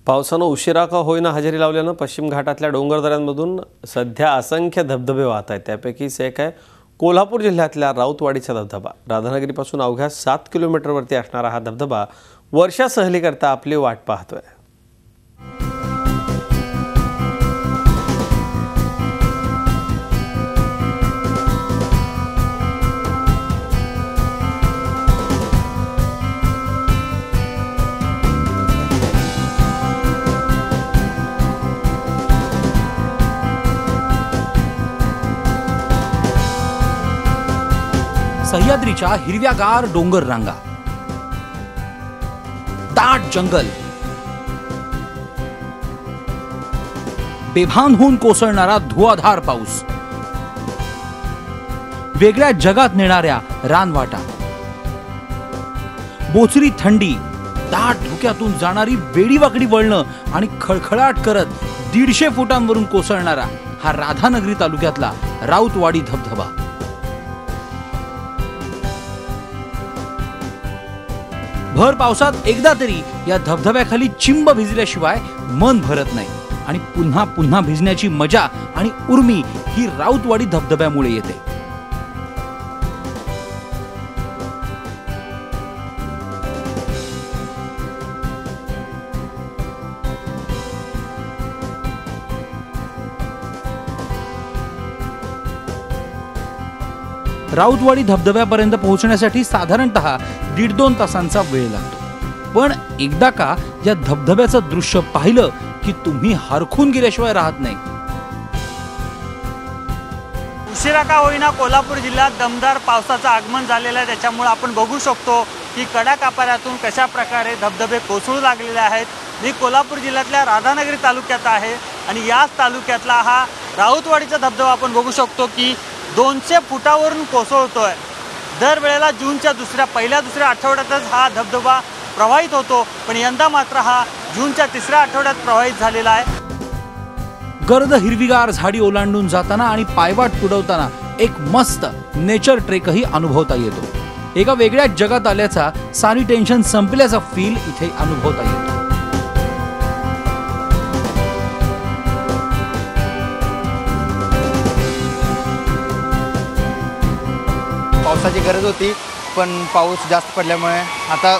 पावसानं उशिरा का होईना हजेरी लावल्यानं पश्चिम घाटातल्या डोंगरदऱ्यांमधून सध्या असंख्य धबधबे वाहत आहेत। त्यापैकीच एक आहे कोल्हापूर जिल्ह्यातल्या राऊतवाडीचा धबधबा। राधानगरीपासून अवघ्या 7 किलोमीटरवरती असणारा हा धबधबा वर्षा सहलीकरता आपली वाट पाहतोय। सह्याद्रीच्या हिरव्यागार डोंगर रांगा, दाट जंगल, बेभान होऊन कोसळणारा धुवाधार पाऊस, वेगळ्या जगात नेणाऱ्या रानवाटा, बोचरी थंडी, दाट धुक्यातून जाणारी वेडीवाकडी वळणं आणि खळखळाट करत 150 फुटांवरून कोसळणारा हा राधानगरी तालुक्यातला राऊतवाडी धबधबा। भर पावसात एकदा तरी या धबधब्याखाली चिंब भिजल्याशिवाय मन भरत नाही आणि पुन्हा पुन्हा भिजण्याची मजा आणि उर्मी ही राऊतवाडी धबधब्यामुळे येते। राऊतवाडी धबधब्यापर्यंत पोहोचण्यासाठी साधारणतः 1.5-2 तासांचा वेळ लागतो। पण एकदा का या धबधब्याचं दृश्य पाहिलं की तुम्ही हरखून गेल्याशिवाय राहत नाही। उशिरा का होईना कोल्हापूर जिल्ह्यात दमदार पावसाचं आगमन झालेलं आहे। त्याच्यामुळे आपण बघू शकतो की कडाकापाऱ्यातून कशा प्रकारे धबधबे कोसळू लागलेले आहेत। मी कोल्हापूर जिल्ह्यातल्या राधानगरी तालुक्यात आहे आणि याच तालुक्यातला हा राऊतवाडीचा धबधबा आपण बघू शकतो की 200 फुटावरून कोसळतोय। दरवेळेला जूनच्या पहिल्या-दुसऱ्या आठवड्यातच हा धबधबा प्रवाहित होतो, पण यंदा मात्र हा जूनच्या 3ऱ्या आठवड्यात प्रवाहित झालेला आहे। गर्द हिरवीगार झाडी ओलांडून जाताना आणि पायवाट तुडवताना एक मस्त नेचर ट्रेकही अनुभवता येतो। एका वेगळ्या जगात आल्याचा, सारी टेन्शन संपल्याचा फील इथे अनुभवता येतो। पावसाची गरज होती, पण पाऊस जास्त पडल्यामुळे आता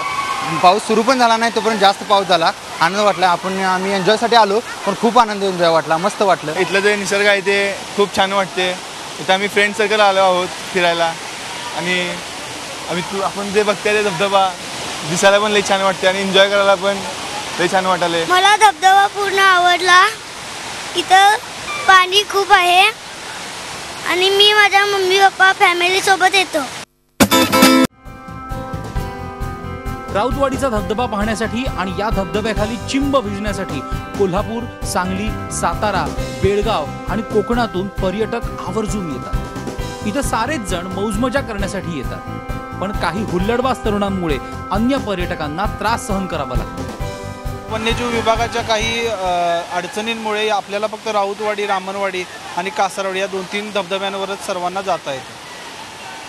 पाऊस सुरू पण झाला नाही तोपर्यंत जास्त पाऊस झाला। आनंद वाटला। आम्ही एन्जॉयसाठी आलो, पण खूप आनंद एन्जॉय वाटला, मस्त वाटलं। इथलं जे निसर्ग आहे ते खूप छान वाटते। इथं आम्ही फ्रेंड सर्कल आलो आहोत फिरायला आणि आपण जे बघताय ते धबधबा दिसायला पण लई छान वाटते आणि एन्जॉय करायला पण लई छान वाटले। मला धबधबा पूर्ण आवडला। इथं पाणी खूप आहे आणि मी माझ्या मम्मी पप्पा फॅमिली सोबत येतो। राऊतवाडीचा धबधबा पाहण्यासाठी आणि या धबधब्याखाली चिंब भिजण्यासाठी कोल्हापूर, सांगली, सातारा, बेळगाव आणि कोकणातून पर्यटक आवर्जून येतात। इथं सारेच जण मौजमजा करण्यासाठी येतात, पण काही हुल्लडबाज तरुणांमुळे अन्य पर्यटकांना त्रास सहन करावा लागतो। वन्यजीव विभागाच्या काही अडचणींमुळे आपल्याला फक्त राऊतवाडी, रामनवाडी आणि कासारवाडी या 2-3 धबधब्यांवरच सर्वांना जाता येतं।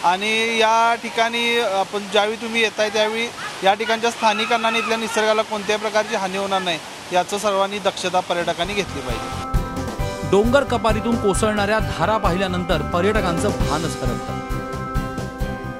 आणि या ठिकाणी आपण ज्यावेळी तुम्ही येताय त्यावेळी या ठिकाणच्या स्थानिकांना इथल्या निसर्गाला कोणत्याही प्रकारची हानी होणार नाही याचं सर्वांनी दक्षता पर्यटकांनी घेतली पाहिजे। डोंगर कपारीतून कोसळणाऱ्या धारा पाहिल्यानंतर पर्यटकांचं भानच हरपतं,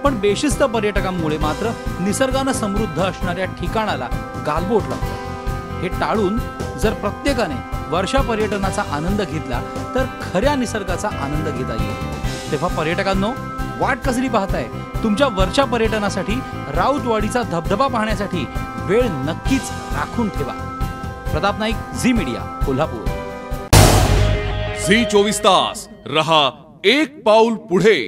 पण बेशिस्त पर्यटकांमुळे मात्र निसर्गानं समृद्ध असणाऱ्या ठिकाणाला गालबोट लागतं। हे टाळून जर प्रत्येकाने वर्षा पर्यटनाचा आनंद घेतला तर खऱ्या निसर्गाचा आनंद घेता येईल। तेव्हा पर्यटकांनो, वाट कसली पाहताय? तुमच्या वर्षा पर्यटनासाठी राऊतवाडीचा धबधबा पाहण्यासाठी वेळ नक्कीच राखून ठेवा। प्रताप नाईक, झी मीडिया, कोल्हापूर। झी 24 तास रहा एक पाऊल पुढे।